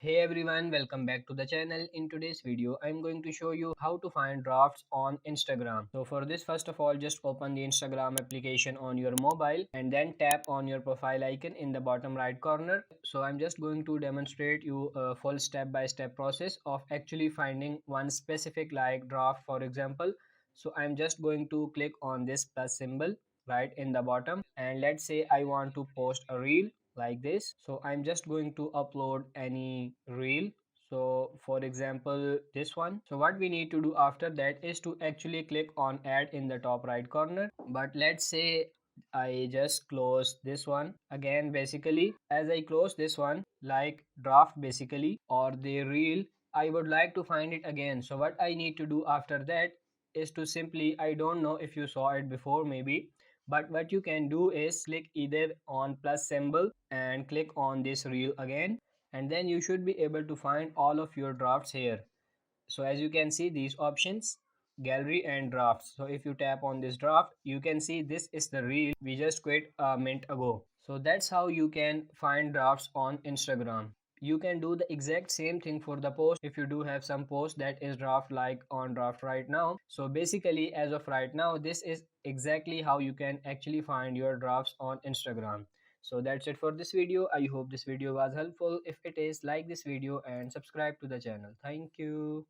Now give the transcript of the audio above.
Hey everyone, welcome back to the channel. In today's video, I'm going to show you how to find drafts on Instagram. So for this, first of all, just open the Instagram application on your mobile and then tap on your profile icon in the bottom right corner. So I'm just going to demonstrate you a full step-by-step process of actually finding one specific like draft, for example. So I'm just going to click on this plus symbol right in the bottom, and let's say I want to post a reel like this. So I'm just going to upload any reel, so for example this one. So what we need to do after that is to actually click on add in the top right corner. But let's say I just close this one again. Basically, as I close this one like draft basically or the reel, I would like to find it again. So what I need to do after that is to simply, I don't know if you saw it before maybe, but what you can do is click either on plus symbol and click on this reel again, and then you should be able to find all of your drafts here. So as you can see these options, gallery and drafts. So if you tap on this draft, you can see this is the reel we just quit a minute ago. So that's how you can find drafts on Instagram. You can do the exact same thing for the post if you do have some post that is draft like on draft right now. So basically as of right now, this is exactly how you can actually find your drafts on Instagram. So that's it for this video. I hope this video was helpful. If it is, like this video and subscribe to the channel. Thank you.